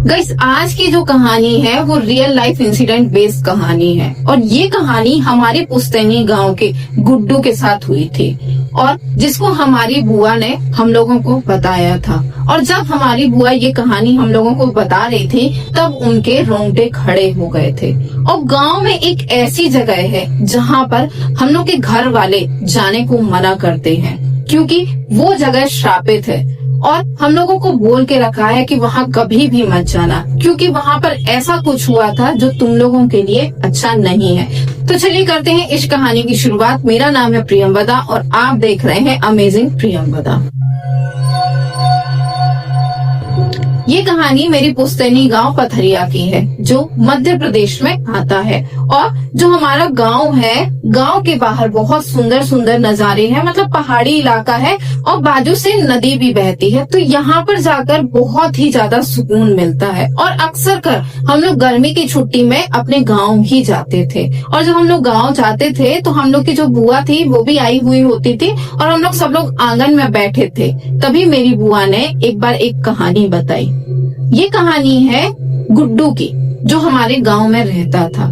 Guys, आज की जो कहानी है वो रियल लाइफ इंसिडेंट बेस्ड कहानी है और ये कहानी हमारे पुश्तैनी गांव के गुड्डू के साथ हुई थी और जिसको हमारी बुआ ने हम लोगों को बताया था। और जब हमारी बुआ ये कहानी हम लोगों को बता रही थी तब उनके रोंगटे खड़े हो गए थे। और गांव में एक ऐसी जगह है जहाँ पर हम लोग के घर वाले जाने को मना करते हैं क्योंकि वो जगह श्रापित है और हम लोगों को बोल के रखा है कि वहाँ कभी भी मत जाना क्योंकि वहाँ पर ऐसा कुछ हुआ था जो तुम लोगों के लिए अच्छा नहीं है। तो चलिए करते हैं इस कहानी की शुरुआत। मेरा नाम है प्रियंवदा और आप देख रहे हैं अमेजिंग प्रियंवदा। ये कहानी मेरी पुश्तैनी गांव पथरिया की है जो मध्य प्रदेश में आता है। और जो हमारा गांव है, गांव के बाहर बहुत सुंदर सुंदर नजारे हैं, मतलब पहाड़ी इलाका है और बाजू से नदी भी बहती है। तो यहाँ पर जाकर बहुत ही ज्यादा सुकून मिलता है और अक्सर कर हम लोग गर्मी की छुट्टी में अपने गाँव ही जाते थे। और जब हम लोग गाँव जाते थे तो हम लोग की जो बुआ थी वो भी आई हुई होती थी और हम लोग सब लोग आंगन में बैठे थे। तभी मेरी बुआ ने एक बार एक कहानी बताई। ये कहानी है गुड्डू की जो हमारे गांव में रहता था।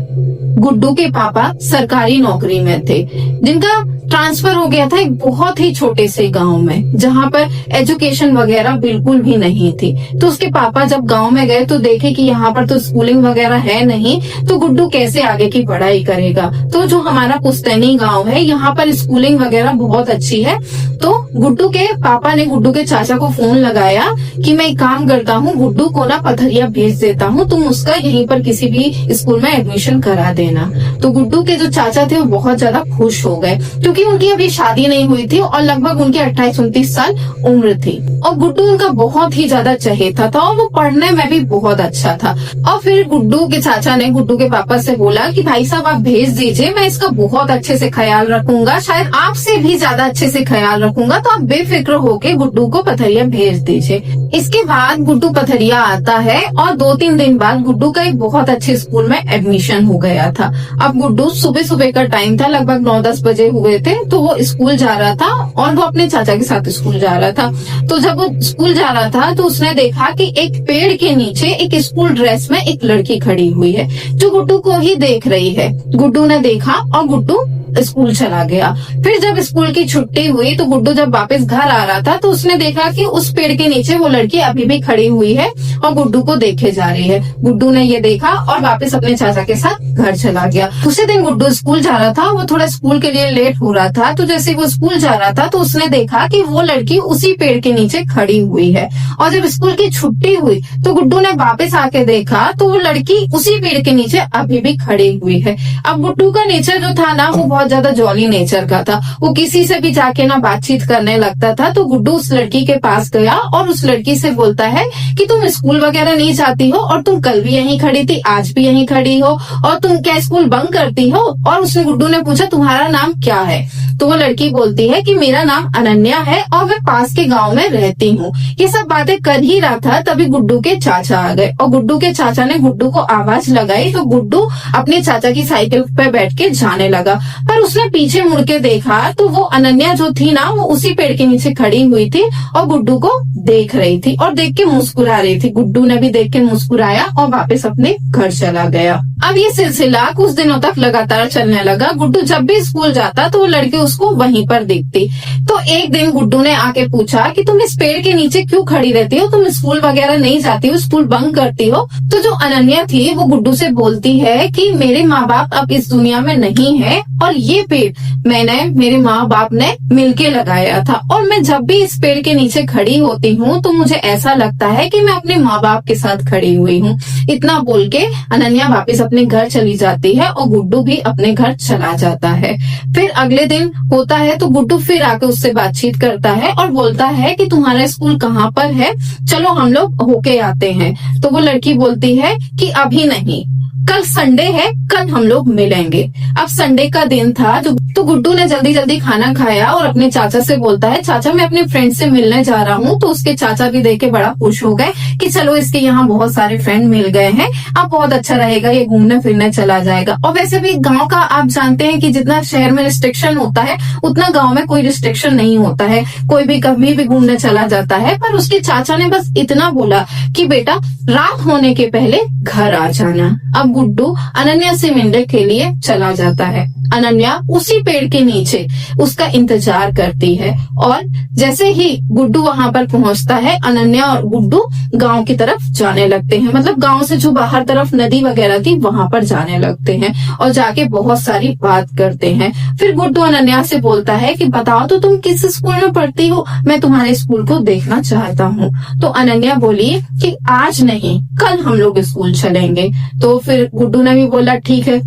गुड्डू के पापा सरकारी नौकरी में थे जिनका ट्रांसफर हो गया था एक बहुत ही छोटे से गांव में जहां पर एजुकेशन वगैरह बिल्कुल भी नहीं थी। तो उसके पापा जब गांव में गए तो देखे कि यहाँ पर तो स्कूलिंग वगैरह है नहीं, तो गुड्डू कैसे आगे की पढ़ाई करेगा। तो जो हमारा पुश्तैनी गांव है यहाँ पर स्कूलिंग वगैरह बहुत अच्छी है। तो गुड्डू के पापा ने गुड्डू के चाचा को फोन लगाया कि मैं एक काम करता हूँ, गुड्डू को ना पथरिया भेज देता हूँ, तुम उसका यहीं पर किसी भी स्कूल में एडमिशन करा देना। तो गुड्डू के जो चाचा थे वो बहुत ज्यादा खुश हो गए क्योंकि उनकी अभी शादी नहीं हुई थी और लगभग उनकी 28-29 साल उम्र थी और गुड्डू उनका बहुत ही ज्यादा चहेता था और वो पढ़ने में भी बहुत अच्छा था। और फिर गुड्डू के चाचा ने गुड्डू के पापा से बोला कि भाई साहब आप भेज दीजिए, मैं इसका बहुत अच्छे से ख्याल रखूंगा, शायद आपसे भी ज्यादा अच्छे से ख्याल रखूंगा, तो आप बेफिक्र होके गुड्डू को पथरिया भेज दीजिए। इसके बाद गुड्डू पथरिया आता है और 2-3 दिन बाद गुड्डू का एक बहुत अच्छे स्कूल में एडमिशन हो गया था। अब गुड्डू सुबह सुबह का टाइम था, लगभग 9-10 बजे हुए थे, तो वो स्कूल जा रहा था और वो अपने चाचा के साथ स्कूल जा रहा था। तो जब वो स्कूल जा रहा था तो उसने देखा कि एक पेड़ के नीचे एक स्कूल ड्रेस में एक लड़की खड़ी हुई है जो गुड्डू को ही देख रही है। गुड्डू ने देखा और गुड्डू स्कूल चला गया। फिर जब स्कूल की छुट्टी हुई तो गुड्डू जब वापस घर आ रहा था तो उसने देखा कि उस पेड़ के नीचे वो लड़की अभी भी खड़ी हुई है और गुड्डू को देखे जा रही है। गुड्डू ने ये देखा और वापस अपने चाचा के साथ घर चला गया। उसी दिन गुड्डू स्कूल जा रहा था, वो थोड़ा स्कूल के लिए लेट हो रहा था। तो जैसे वो स्कूल जा रहा था तो उसने देखा कि वो लड़की उसी पेड़ के नीचे खड़ी हुई है। और जब स्कूल की छुट्टी हुई तो गुड्डू ने वापस आके देखा तो वो लड़की उसी पेड़ के नीचे अभी भी खड़ी हुई है। अब गुड्डू का नेचर जो था ना वो बहुत ज्यादा जॉली नेचर का था, वो किसी से भी जाके ना बातचीत करने लगता था। तो गुड्डू उस लड़की के पास गया और उस लड़की से बोलता है कि तुम स्कूल वगैरह नहीं जाती हो और तुम कल भी यहीं खड़ी थी, आज भी यहीं खड़ी हो, और तुम क्या स्कूल बंक करती हो। और उसने गुड्डू ने पूछा तुम्हारा नाम क्या है। तो वो लड़की बोलती है कि मेरा नाम अनन्या है और मैं पास के गांव में रहती हूँ। ये सब बातें कर ही रहा था तभी गुड्डू के चाचा आ गए और गुड्डू के चाचा ने गुड्डू को आवाज लगाई तो गुड्डू अपने चाचा की साइकिल पे बैठ के जाने लगा। पर उसने पीछे मुड़ के देखा तो वो अनन्या जो थी ना वो उसी पेड़ के नीचे खड़ी हुई थी और गुड्डू को देख रही थी और देख के मुस्कुरा रही थी। गुड्डू ने भी देख के मुस्कुराया और वापस अपने घर चला गया। अब ये सिलसिला कुछ दिनों तक लगातार चलने लगा। गुड्डू जब भी स्कूल जाता तो वो लड़की उसको वहीं पर दिखती। तो एक दिन गुड्डू ने आके पूछा कि तुम इस पेड़ के नीचे क्यों खड़ी रहती हो, तुम स्कूल वगैरह नहीं जाती हो, स्कूल बंक करती हो। तो जो अनन्या थी वो गुड्डू से बोलती है कि मेरे माँ बाप अब इस दुनिया में नहीं है और ये पेड़ मैंने मेरे माँ बाप ने मिलके लगाया था और मैं जब भी इस पेड़ के नीचे खड़ी होती हूँ तो मुझे ऐसा लगता है कि मैं अपने माँ बाप के साथ खड़ी हुई हूँ। इतना बोल के अनन्या वापस अपने घर चली जाती है और गुड्डू भी अपने घर चला जाता है। फिर अगले दिन होता है तो गुड्डू फिर आके उससे बातचीत करता है और बोलता है कि तुम्हारा स्कूल कहाँ पर है, चलो हम लोग होके आते हैं। तो वो लड़की बोलती है कि अभी नहीं, कल संडे है, कल हम लोग मिलेंगे। अब संडे का दिन था तो गुड्डू ने जल्दी जल्दी खाना खाया और अपने चाचा से बोलता है, चाचा मैं अपने फ्रेंड से मिलने जा रहा हूँ। तो उसके चाचा भी देख के बड़ा खुश हो गए कि चलो इसके यहाँ बहुत सारे फ्रेंड मिल गए हैं, अब बहुत अच्छा रहेगा, ये घूमने फिरने चला जाएगा। और वैसे भी गांव का आप जानते हैं कि जितना शहर में रिस्ट्रिक्शन होता है उतना गांव में कोई रिस्ट्रिक्शन नहीं होता है, कोई भी कभी भी घूमने चला जाता है। पर उसके चाचा ने बस इतना बोला कि बेटा रात होने के पहले घर आ जाना। अब गुड्डू अनन्या से मिलने के लिए चला जाता है। अनन्या उसी पेड़ के नीचे उसका इंतजार करती है और जैसे ही गुड्डू वहां पर पहुंचता है, अनन्या और गुड्डू गांव की तरफ जाने लगते हैं। मतलब गांव से जो बाहर तरफ नदी वगैरह थी वहां पर जाने लगते हैं और जाके बहुत सारी बात करते हैं। फिर गुड्डू अनन्या से बोलता है कि बताओ तो तुम किस स्कूल में पढ़ती हो, मैं तुम्हारे स्कूल को देखना चाहता हूँ। तो अनन्या बोली कि आज नहीं, कल हम लोग स्कूल चलेंगे। तो फिर गुड्डू ने भी बोला ठीक है।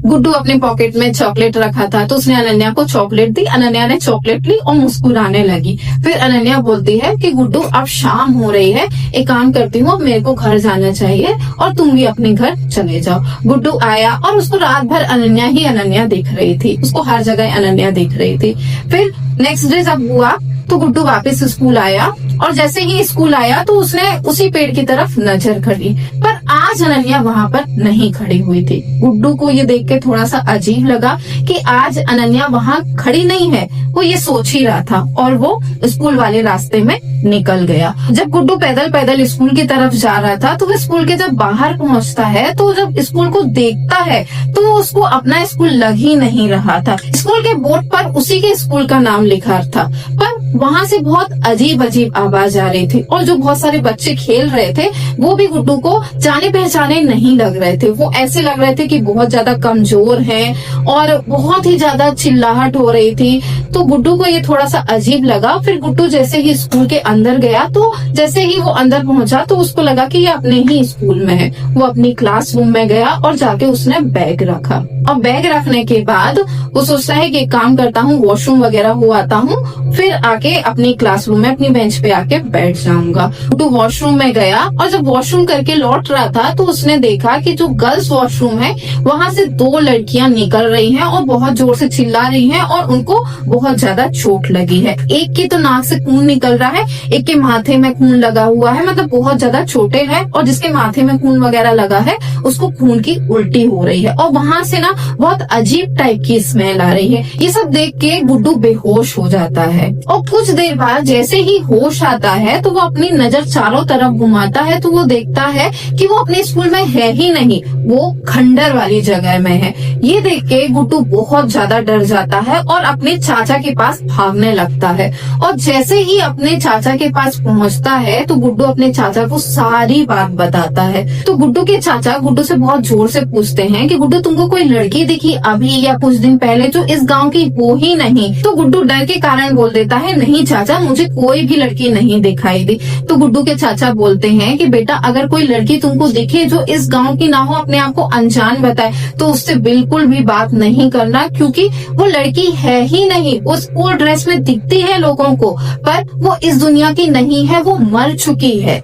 गुड्डू अपने पॉकेट में चॉकलेट रखा था तो उसने अनन्या को चॉकलेट दी। अनन्या ने चॉकलेट ली और मुस्कुराने लगी। फिर अनन्या बोलती है कि गुड्डू अब शाम हो रही है, एक काम करती हूँ, अब मेरे को घर जाना चाहिए और तुम भी अपने घर चले जाओ। गुड्डू आया और उसको रात भर अनन्या ही अनन्या दिख रही थी, उसको हर जगह अनन्या दिख रही थी। फिर नेक्स्ट डे जब हुआ तो गुड्डू वापस स्कूल आया और जैसे ही स्कूल आया तो उसने उसी पेड़ की तरफ नजर करी, पर आज अनन्या वहां पर नहीं खड़ी हुई थी। गुड्डू को ये देख के थोड़ा सा अजीब लगा कि आज अनन्या वहां खड़ी नहीं है, वो ये सोच ही रहा था और वो स्कूल वाले रास्ते में निकल गया। जब गुड्डू पैदल पैदल स्कूल की तरफ जा रहा था तो वो स्कूल के जब बाहर पहुंचता है तो जब स्कूल को देखता है तो उसको अपना स्कूल लग ही नहीं रहा था। स्कूल के बोर्ड पर उसी के स्कूल का नाम लिखा था, पर वहाँ से बहुत अजीब अजीब आवाज आ रही थी और जो बहुत सारे बच्चे खेल रहे थे वो भी गुड्डू को जाने पहचाने नहीं लग रहे थे। वो ऐसे लग रहे थे कि बहुत ज्यादा कमजोर हैं और बहुत ही ज्यादा चिल्लाहट हो रही थी। तो गुड्डू को ये थोड़ा सा अजीब लगा। फिर गुड्डू जैसे ही स्कूल के अंदर गया तो जैसे ही वो अंदर पहुंचा तो उसको लगा कि ये अपने ही स्कूल में है। वो अपनी क्लासरूम में गया और जाके उसने बैग रखा और बैग रखने के बाद वो सोचता है कि एक काम करता हूँ, वॉशरूम वगैरह हो आता हूँ, फिर आके अपनी क्लासरूम में अपनी बेंच पे आके बैठ जाऊंगा। गुड्डू वॉशरूम में गया और जब वॉशरूम करके लौट रहा था तो उसने देखा कि जो गर्ल्स वॉशरूम है वहाँ से दो लड़कियां निकल रही हैं और बहुत जोर से चिल्ला रही हैं और उनको बहुत ज्यादा चोट लगी है। एक की तो नाक से खून निकल रहा है, एक के माथे में खून लगा हुआ है, मतलब बहुत ज्यादा छोटे हैं और जिसके माथे में खून वगैरह लगा है उसको खून की उल्टी हो रही है और वहाँ से ना बहुत अजीब टाइप की स्मेल आ रही है। ये सब देख के गुड्डू बेहोश हो जाता है और कुछ देर बाद जैसे ही होश आता है तो वो अपनी नजर चारों तरफ घुमाता है तो वो देखता है कि वो अपने स्कूल में है ही नहीं, वो खंडर वाली जगह में है। ये देख के गुड्डू बहुत ज्यादा डर जाता है और अपने चाचा के पास भागने लगता है और जैसे ही अपने चाचा के पास पहुंचता है तो गुड्डू अपने चाचा को सारी बात बताता है। तो गुड्डू के चाचा गुड्डू से बहुत जोर से पूछते हैं कि गुड्डू तुमको कोई लड़की दिखी अभी या कुछ दिन पहले जो इस गांव की हो ही नहीं? तो गुड्डू डर के कारण बोल देता है नहीं चाचा, मुझे कोई भी लड़की नहीं दिखाई दी। तो गुड्डू के चाचा बोलते हैं कि बेटा अगर कोई लड़की तुमको दिखे जो इस गांव की ना हो, अपने आप को अनजान बताए, तो उससे बिल्कुल भी बात नहीं करना क्योंकि वो लड़की है ही नहीं। वो स्कूल ड्रेस में दिखती है लोगों को पर वो इस दुनिया की नहीं है, वो मर चुकी है।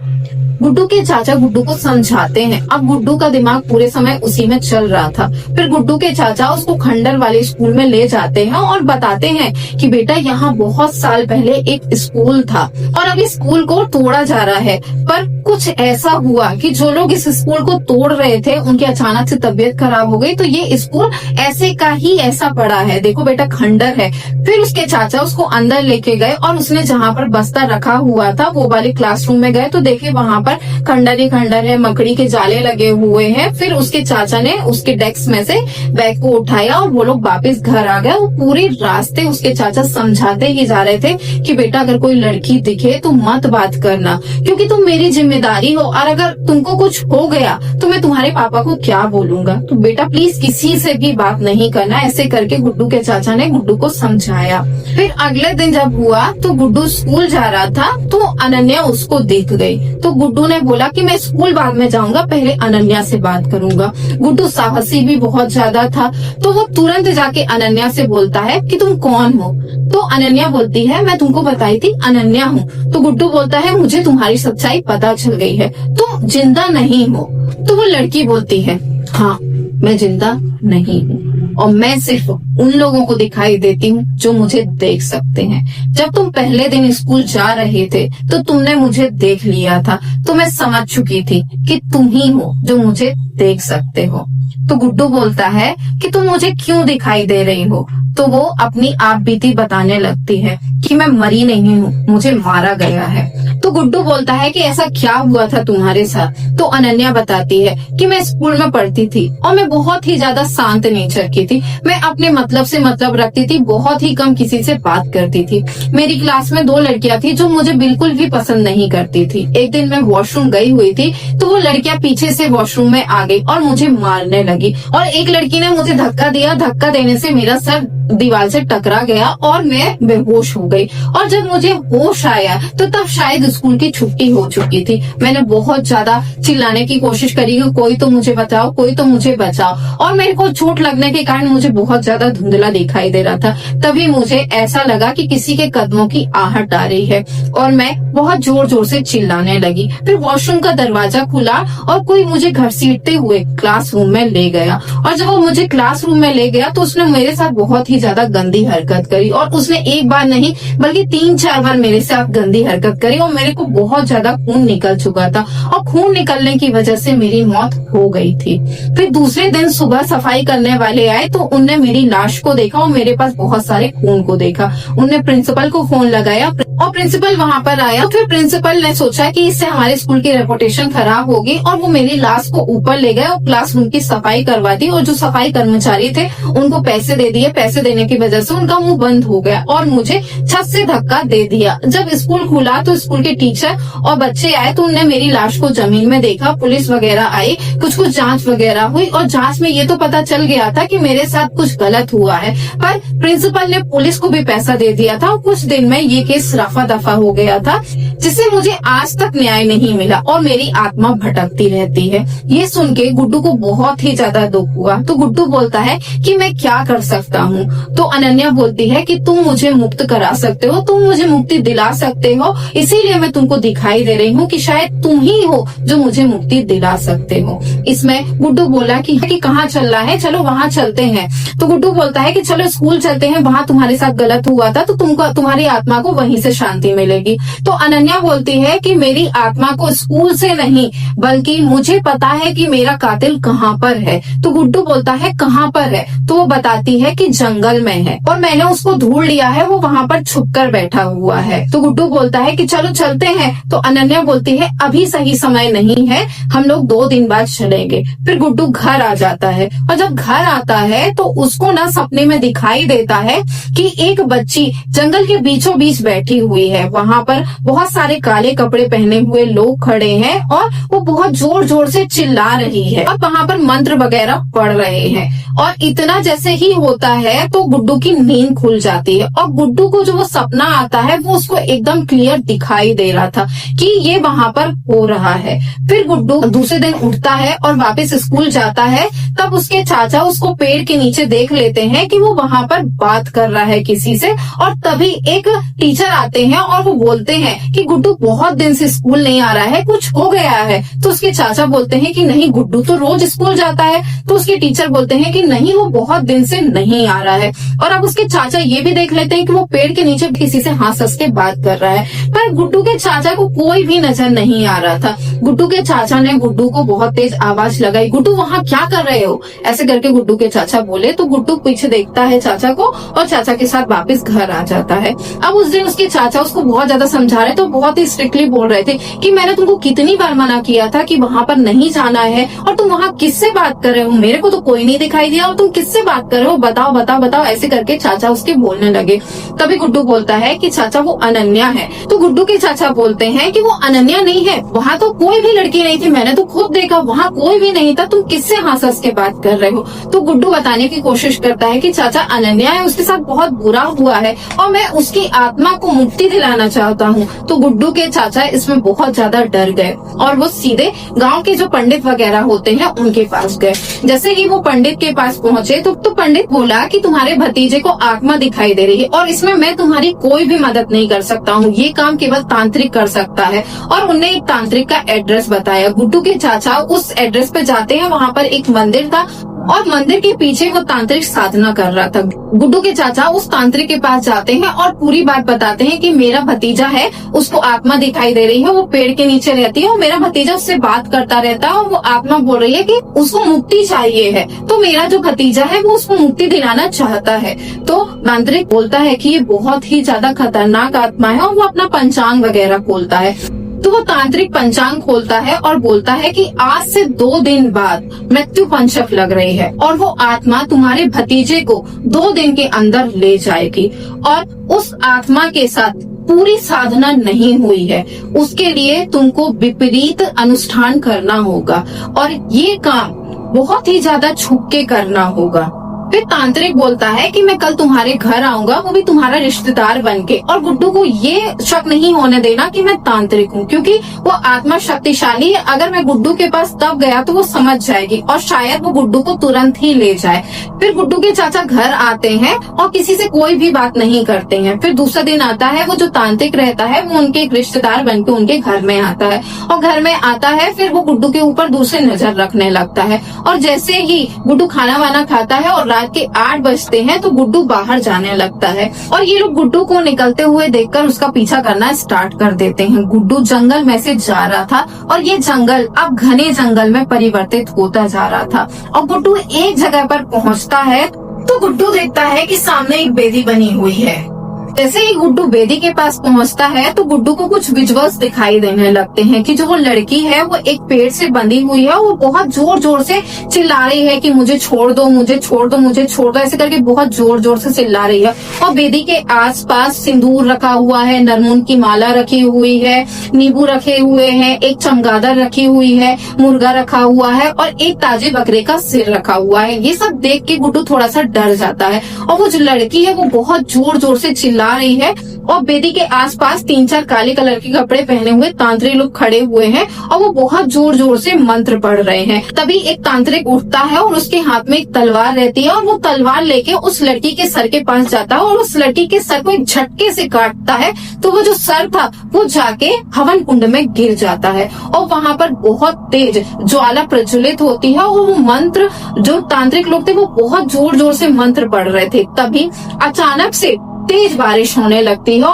गुड्डू के चाचा गुड्डू को समझाते हैं। अब गुड्डू का दिमाग पूरे समय उसी में चल रहा था। फिर गुड्डू के चाचा उसको खंडर वाले स्कूल में ले जाते हैं और बताते हैं कि बेटा यहाँ बहुत साल पहले एक स्कूल था और अब इस स्कूल को तोड़ा जा रहा है, पर कुछ ऐसा हुआ कि जो लोग इस स्कूल को तोड़ रहे थे उनकी अचानक से तबीयत खराब हो गई तो ये स्कूल ऐसे का ही ऐसा पड़ा है, देखो बेटा खंडर है। फिर उसके चाचा उसको अंदर लेके गए और उसने जहाँ पर बस्ता रखा हुआ था वो वाले क्लासरूम में गए तो देखे वहाँ पर खंडर ही खंडर है, मकड़ी के जाले लगे हुए हैं। फिर उसके चाचा ने उसके डेस्क में से बैग को उठाया और वो लोग वापस घर आ गए। वो पूरे रास्ते उसके चाचा समझाते ही जा रहे थे कि बेटा अगर कोई लड़की दिखे तो मत बात करना क्योंकि तुम मेरी जिम्मेदारी हो और अगर तुमको कुछ हो गया तो मैं तुम्हारे पापा को क्या बोलूंगा, तो बेटा प्लीज किसी से भी बात नहीं करना। ऐसे करके गुड्डू के चाचा ने गुड्डू को समझाया। फिर अगले दिन जब हुआ तो गुड्डू स्कूल जा रहा था तो अनन्या उसको देख गई। तो गुड्डू ने बोला कि मैं स्कूल बाद में जाऊंगा, पहले अनन्या से बात करूंगा। गुड्डू साहसी भी बहुत ज्यादा था तो वो तुरंत जाके अनन्या से बोलता है कि तुम कौन हो? तो अनन्या बोलती है मैं तुमको बताई थी अनन्या हूँ। तो गुड्डू बोलता है मुझे तुम्हारी सच्चाई पता चल गई है, तुम जिंदा नहीं हो। तो वो लड़की बोलती है हाँ मैं जिंदा नहीं हूँ और मैं सिर्फ उन लोगों को दिखाई देती हूँ जो मुझे देख सकते हैं। जब तुम पहले दिन स्कूल जा रहे थे तो तुमने मुझे देख लिया था, तो मैं समझ चुकी थी कि तुम ही हो जो मुझे देख सकते हो। तो गुड्डू बोलता है कि तुम मुझे क्यों दिखाई दे रही हो? तो वो अपनी आप बीती बताने लगती है कि मैं मरी नहीं हूँ, मुझे मारा गया है। तो गुड्डू बोलता है कि ऐसा क्या हुआ था तुम्हारे साथ? तो अनन्या बताती है कि मैं स्कूल में पढ़ती थी और मैं बहुत ही ज्यादा शांत नेचर की थी। मैं अपने मतलब से मतलब रखती थी, बहुत ही कम किसी से बात करती थी। मेरी क्लास में 2 लड़कियां थी जो मुझे बिल्कुल भी पसंद नहीं करती थी। एक दिन मैं वॉशरूम गई हुई थी तो वो लड़कियां पीछे से वॉशरूम में आ गई और मुझे मारने लगी और एक लड़की ने मुझे धक्का दिया। धक्का देने से मेरा सर दीवार से टकरा गया और मैं बेहोश हो गई और जब मुझे होश आया तो तब शायद स्कूल की छुट्टी हो चुकी थी। मैंने बहुत ज्यादा चिल्लाने की कोशिश करी कि कोई तो मुझे बचाओ, कोई तो मुझे बचाओ, और मेरे को चोट लगने के कारण मुझे बहुत ज्यादा धुंधला दिखाई दे रहा था। तभी मुझे ऐसा लगा कि किसी के कदमों की आहट आ रही है और मैं बहुत जोर जोर से चिल्लाने लगी। फिर वॉशरूम का दरवाजा खुला और कोई मुझे घसीटते हुए क्लासरूम में ले गया और जब वो मुझे क्लासरूम में ले गया तो उसने मेरे साथ बहुत ही ज्यादा गंदी हरकत करी और उसने एक बार नहीं बल्कि 3-4 बार मेरे साथ गंदी हरकत करी और मेरे को बहुत ज्यादा खून निकल चुका था और खून निकलने की वजह से मेरी मौत हो गई थी। फिर दूसरे दिन सुबह सफाई करने वाले आए तो उनने मेरी लाश को देखा और मेरे पास बहुत सारे खून को देखा। उनने प्रिंसिपल को फोन लगाया और प्रिंसिपल वहाँ पर आया। फिर प्रिंसिपल ने सोचा कि इससे हमारे स्कूल की रेपुटेशन खराब होगी और वो मेरी लाश को ऊपर ले गए और क्लासरूम की सफाई करवा दी और जो सफाई कर्मचारी थे उनको पैसे दे दिए। पैसे देने की वजह से उनका मुंह बंद हो गया और मुझे छत से धक्का दे दिया। जब स्कूल खुला तो स्कूल के टीचर और बच्चे आए तो उन्होंने मेरी लाश को जमीन में देखा। पुलिस वगैरह आई, कुछ जांच वगैरह हुई और जांच में ये तो पता चल गया था कि मेरे साथ कुछ गलत हुआ है, पर प्रिंसिपल ने पुलिस को भी पैसा दे दिया था और कुछ दिन में ये केस रफा दफा हो गया था, जिससे मुझे आज तक न्याय नहीं मिला और मेरी आत्मा भटकती रहती है। ये सुन के गुड्डू को बहुत ही ज्यादा दुख हुआ। तो गुड्डू बोलता है कि मैं क्या कर सकता हूँ? तो अनन्या बोलती है कि तुम मुझे मुक्त करा सकते हो, तुम मुझे मुक्ति दिला सकते हो, इसीलिए मैं तुमको दिखाई दे रही हूँ कि शायद तुम ही हो जो मुझे मुक्ति दिला सकते हो। इसमें गुड्डू बोला कि कहाँ चलना है, चलो वहाँ चलते हैं। तो गुड्डू बोलता है कि चलो स्कूल चलते हैं, वहाँ तुम्हारे साथ गलत हुआ था तो तुमको तुम्हारी आत्मा को वहीं से शांति मिलेगी। तो अनन्या बोलती है कि मेरी आत्मा को स्कूल से नहीं बल्कि मुझे पता है कि मेरा कातिल कहाँ पर है। तो गुड्डू बोलता है कहाँ पर है? तो वो बताती है कि जंगल में है और मैंने उसको ढूंढ लिया है, वो वहाँ पर छुप कर बैठा हुआ है। तो गुड्डू बोलता है कि चलो चलते हैं। तो अनन्या बोलती है अभी सही समय नहीं है, हम लोग 2 दिन बाद चलेंगे। फिर गुड्डू घर आ जाता है और जब घर आता है तो उसको ना सपने में दिखाई देता है कि एक बच्ची जंगल के बीचों बीच बैठी हुई है। वहाँ पर बहुत सारे काले कपड़े पहने हुए लोग खड़े हैं और वो बहुत जोर जोर से चिल्ला रही है और वहाँ पर मंत्र वगैरह पढ़ रहे हैं। और इतना जैसे ही होता है तो गुड्डू की नींद खुल जाती है और गुड्डू को जो वो सपना आता है वो उसको एकदम क्लियर दिखाई दे रहा था कि ये वहाँ पर हो रहा है। फिर गुड्डू दूसरे दिन उठता है और वापस स्कूल जाता है। तब उसके चाचा उसको पेड़ के नीचे देख लेते हैं कि वो वहाँ पर बात कर रहा है किसी से और तभी एक टीचर आते हैं और वो बोलते हैं कि गुड्डू बहुत दिन से स्कूल नहीं आ रहा है, कुछ हो गया है। तो उसके चाचा बोलते हैं कि नहीं, गुड्डू तो रोज स्कूल जाता है। तो उसके टीचर बोलते हैं कि नहीं, वो बहुत दिन से नहीं आ रहा है। और अब उसके चाचा ये भी देख लेते हैं कि वो पेड़ के नीचे किसी से हंस हंस के बात कर रहा है, पर गुड्डू के चाचा को कोई भी नजर नहीं आ रहा था। गुड्डू के चाचा ने गुड्डू को बहुत तेज आवाज लगाई, गुड्डू वहाँ क्या कर रहे हो? ऐसे करके गुड्डू के चाचा बोले तो गुड्डू पीछे देखता है चाचा को और चाचा के साथ वापस घर आ जाता है। अब उस दिन उसके चाचा उसको बहुत ज्यादा समझा रहे, तो बहुत ही स्ट्रिक्टली बोल रहे थे कि मैंने तुमको कितनी बार मना किया था कि वहाँ पर नहीं जाना है और तुम वहाँ किससे बात कर रहे हो? मेरे को तो कोई नहीं दिखाई दिया और तुम किससे बात कर रहे हो? बताओ बताओ बताओ। ऐसे करके चाचा उसके बोलने लगे। तभी गुड्डू बोलता है कि चाचा वो अनन्या है। तो गुड्डू के चाचा बोलते हैं कि वो अनन्या नहीं है, वहाँ तो कोई भी लड़की नहीं थी, मैंने तो खुद देखा, वहाँ कोई भी नहीं था, तुम किससे हंस हंस के बात कर रहे हो? तो गुड्डू बताने की कोशिश करता है कि चाचा अनन्या है, उसके साथ बहुत बुरा हुआ है और मैं उसकी आत्मा को मुक्ति दिलाना चाहता हूँ। तो गुड्डू के चाचा इसमें बहुत ज्यादा डर गए और वो सीधे गांव के जो पंडित वगैरह होते हैं उनके पास गए। जैसे ही वो पंडित के पास पहुंचे तो पंडित बोला कि तुम्हारे भतीजे को आत्मा दिखाई दे रही है और इसमें मैं तुम्हारी कोई भी मदद नहीं कर सकता हूँ, ये काम केवल तांत्रिक कर सकता है। और उन्हें एक तांत्रिक का एड्रेस बताया। गुड्डू के चाचा उस एड्रेस पे जाते हैं, वहाँ पर एक मंदिर था और मंदिर के पीछे वो तांत्रिक साधना कर रहा था। गुड्डू के चाचा उस तांत्रिक के पास जाते हैं और पूरी बात बताते हैं कि मेरा भतीजा है, उसको आत्मा दिखाई दे रही है, वो पेड़ के नीचे रहती है और मेरा भतीजा उससे बात करता रहता है और वो आत्मा बोल रही है कि उसको मुक्ति चाहिए है, तो मेरा जो भतीजा है वो उसको मुक्ति दिलाना चाहता है। तो तांत्रिक बोलता है कि ये बहुत ही ज्यादा खतरनाक आत्मा है और वो अपना पंचांग वगैरह खोलता है। तो वो तांत्रिक पंचांग खोलता है और बोलता है कि आज से 2 दिन बाद मृत्यु पंचक लग रही है और वो आत्मा तुम्हारे भतीजे को 2 दिन के अंदर ले जाएगी और उस आत्मा के साथ पूरी साधना नहीं हुई है, उसके लिए तुमको विपरीत अनुष्ठान करना होगा और ये काम बहुत ही ज्यादा छुप के करना होगा। फिर तांत्रिक बोलता है कि मैं कल तुम्हारे घर आऊंगा, वो भी तुम्हारा रिश्तेदार बनके, और गुड्डू को ये शक नहीं होने देना कि मैं तांत्रिक हूँ, क्योंकि वो आत्मा शक्तिशाली है। अगर मैं गुड्डू के पास तब गया तो वो समझ जाएगी और शायद वो गुड्डू को तुरंत ही ले जाए। फिर गुड्डू के चाचा घर आते हैं और किसी से कोई भी बात नहीं करते हैं। फिर दूसरा दिन आता है, वो जो तांत्रिक रहता है वो उनके एक रिश्तेदार बनके उनके घर में आता है और घर में आता है फिर वो गुड्डू के ऊपर दूर से नजर रखने लगता है और जैसे ही गुड्डू खाना वाना खाता है और रात के 8 बजते हैं तो गुड्डू बाहर जाने लगता है और ये लोग गुड्डू को निकलते हुए देखकर उसका पीछा करना स्टार्ट कर देते हैं। गुड्डू जंगल में से जा रहा था और ये जंगल अब घने जंगल में परिवर्तित होता जा रहा था और गुड्डू एक जगह पर पहुंचता है तो गुड्डू देखता है कि सामने एक बेदी बनी हुई है। जैसे ही गुड्डू बेदी के पास पहुंचता है तो गुड्डू को कुछ विजुअल्स दिखाई देने लगते हैं कि जो वो लड़की है वो एक पेड़ से बंधी हुई है, वो बहुत जोर जोर से चिल्ला रही है कि मुझे छोड़ दो, मुझे छोड़ दो, मुझे छोड़ दो, ऐसे करके बहुत जोर जोर से चिल्ला रही है। और बेदी के आसपास सिंदूर रखा हुआ है, नरमुन की माला रखी हुई है, नींबू रखे हुए हैं, एक चमगादड़ रखी हुई है, मुर्गा रखा हुआ है और एक ताजे बकरे का सिर रखा हुआ है। ये सब देख के गुड्डू थोड़ा सा डर जाता है और वो जो लड़की है वो बहुत जोर जोर से चिल्ला रही है और बेदी के आसपास 3-4 काले कलर के कपड़े पहने हुए तांत्रिक लोग खड़े हुए हैं और वो बहुत जोर जोर से मंत्र पढ़ रहे हैं। तभी एक तांत्रिक उठता है और उसके हाथ में एक तलवार रहती है और वो तलवार लेके उस लड़की के सर के पास जाता है और उस लड़की के सर को एक झटके से काटता है तो वो जो सर था वो जाके हवन कुंड में गिर जाता है और वहाँ पर बहुत तेज ज्वाला प्रज्वलित होती है और वो मंत्र जो तांत्रिक लोग थे वो बहुत जोर जोर से मंत्र पढ़ रहे थे। तभी अचानक से तेज बारिश होने लगती है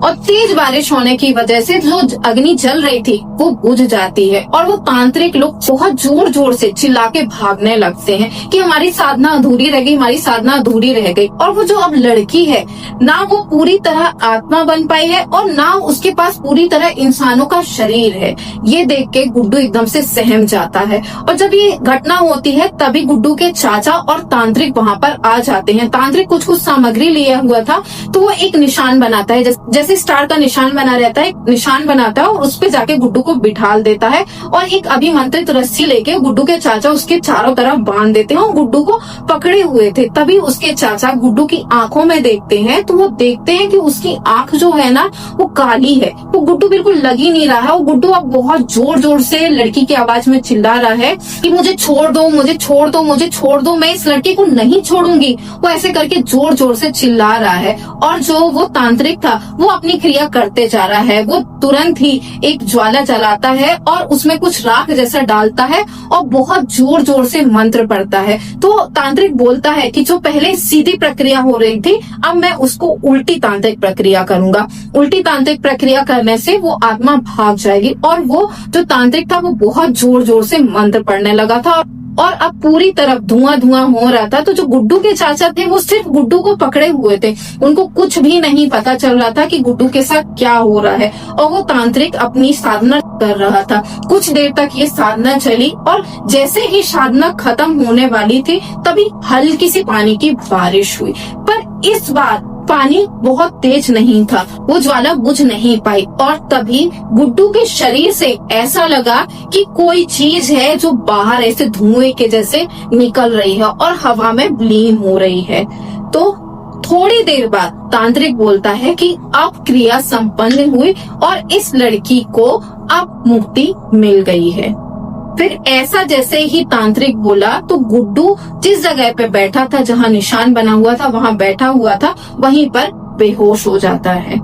और तेज बारिश होने की वजह से जो अग्नि जल रही थी वो बुझ जाती है और वो तांत्रिक लोग बहुत जोर जोर से चिल्ला के भागने लगते हैं कि हमारी साधना अधूरी रह गई, हमारी साधना अधूरी रह गई। और वो जो अब लड़की है ना वो पूरी तरह आत्मा बन पाई है और ना उसके पास पूरी तरह इंसानों का शरीर है। ये देख के गुड्डू एकदम से सहम जाता है और जब ये घटना होती है तभी गुड्डू के चाचा और तांत्रिक वहाँ पर आ जाते हैं। तांत्रिक कुछ सामग्री लिया हुआ था तो वो एक निशान बनाता है, जैसे स्टार का निशान बना रहता है, निशान बनाता है और उस पे जाके गुड्डू को बिठाल देता है और एक अभिमंत्रित रस्सी लेके गुड्डू के चाचा उसके चारों तरफ बांध देते हैं और गुड्डू को पकड़े हुए थे। तभी उसके चाचा गुड्डू की आंखों में देखते हैं तो वो देखते हैं कि उसकी आंख जो है ना वो काली है, वो गुड्डू बिल्कुल लग ही नहीं रहा है। और गुड्डू अब बहुत जोर जोर से लड़की की आवाज में चिल्ला रहा है कि मुझे छोड़ दो, मुझे छोड़ दो, मुझे छोड़ दो, मैं इस लड़की को नहीं छोड़ूंगी। वो ऐसे करके जोर जोर से चिल्ला रहा है और जो वो तांत्रिक था वो अपनी क्रिया करते जा रहा है। वो तुरंत ही एक ज्वाला जलाता है और उसमें कुछ राख जैसा डालता है और बहुत जोर जोर से मंत्र पढ़ता है। तो तांत्रिक बोलता है कि जो पहले सीधी प्रक्रिया हो रही थी अब मैं उसको उल्टी तांत्रिक प्रक्रिया करूंगा। उल्टी तांत्रिक प्रक्रिया करने से वो आत्मा भाग जाएगी और वो जो तांत्रिक था वो बहुत जोर जोर से मंत्र पढ़ने लगा था और अब पूरी तरफ धुआं धुआं हो रहा था। तो जो गुड्डू के चाचा थे वो सिर्फ गुड्डू को पकड़े हुए थे, उनको कुछ भी नहीं पता चल रहा था कि गुड्डू के साथ क्या हो रहा है और वो तांत्रिक अपनी साधना कर रहा था। कुछ देर तक ये साधना चली और जैसे ही साधना खत्म होने वाली थी तभी हल्की सी पानी की बारिश हुई, पर इस बार पानी बहुत तेज नहीं था, वो ज्वाला बुझ नहीं पाई और तभी गुड्डू के शरीर से ऐसा लगा कि कोई चीज है जो बाहर ऐसे धुएं के जैसे निकल रही है और हवा में विलीन हो रही है। तो थोड़ी देर बाद तांत्रिक बोलता है कि अब क्रिया संपन्न हुई और इस लड़की को अब मुक्ति मिल गई है। फिर ऐसा जैसे ही तांत्रिक बोला तो गुड्डू जिस जगह पे बैठा था जहाँ निशान बना हुआ था वहाँ बैठा हुआ था, वहीं पर बेहोश हो जाता है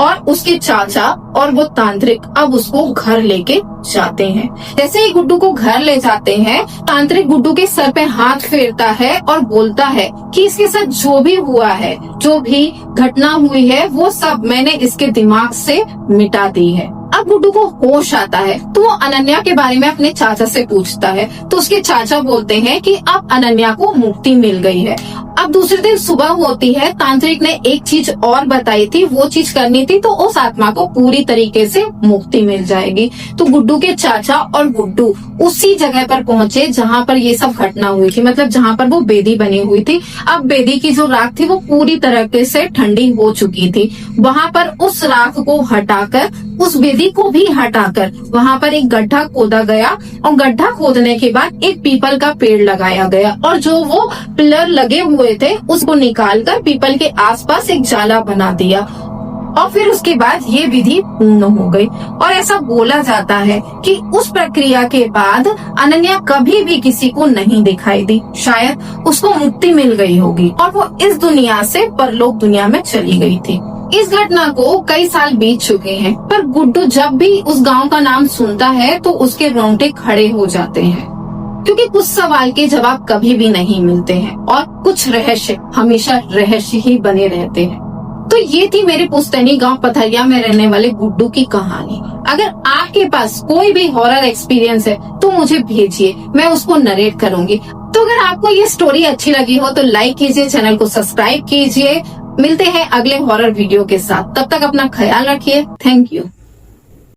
और उसके चाचा और वो तांत्रिक अब उसको घर लेके जाते हैं। जैसे ही गुड्डू को घर ले जाते हैं, तांत्रिक गुड्डू के सर पे हाथ फेरता है और बोलता है कि इसके साथ जो भी हुआ है, जो भी घटना हुई है, वो सब मैंने इसके दिमाग से मिटा दी है। अब गुड्डू को होश आता है तो वो अनन्या के बारे में अपने चाचा से पूछता है, तो उसके चाचा बोलते हैं कि अब अनन्या को मुक्ति मिल गई है। अब दूसरे दिन सुबह होती है, तांत्रिक ने एक चीज और बताई थी, वो चीज करनी थी तो उस आत्मा को पूरी तरीके से मुक्ति मिल जाएगी। तो गुड्डू के चाचा और गुड्डू उसी जगह पर पहुंचे जहां पर ये सब घटना हुई थी, मतलब जहां पर वो बेदी बनी हुई थी। अब बेदी की जो राख थी वो पूरी तरीके से ठंडी हो चुकी थी। वहां पर उस राख को हटाकर, उस बेदी को भी हटाकर वहां पर एक गड्ढा खोदा गया और गड्ढा खोदने के बाद एक पीपल का पेड़ लगाया गया और जो वो पिलर लगे हुए थे उसको निकालकर पीपल के आसपास एक जाला बना दिया और फिर उसके बाद ये विधि पूर्ण हो गई। और ऐसा बोला जाता है कि उस प्रक्रिया के बाद अनन्या कभी भी किसी को नहीं दिखाई दी, शायद उसको मुक्ति मिल गई होगी और वो इस दुनिया से परलोक दुनिया में चली गई थी। इस घटना को कई साल बीत चुके हैं, पर गुड्डू जब भी उस गांव का नाम सुनता है तो उसके रोंगटे खड़े हो जाते हैं, क्योंकि कुछ सवाल के जवाब कभी भी नहीं मिलते हैं और कुछ रहस्य हमेशा रहस्य ही बने रहते हैं। तो ये थी मेरे पुस्तैनी गांव पथरिया में रहने वाले गुड्डू की कहानी। अगर आपके पास कोई भी हॉरर एक्सपीरियंस है तो मुझे भेजिए, मैं उसको नरेट करूंगी। तो अगर आपको ये स्टोरी अच्छी लगी हो तो लाइक कीजिए, चैनल को सब्सक्राइब कीजिए। मिलते हैं अगले हॉरर वीडियो के साथ, तब तक अपना ख्याल रखिए। Thank you.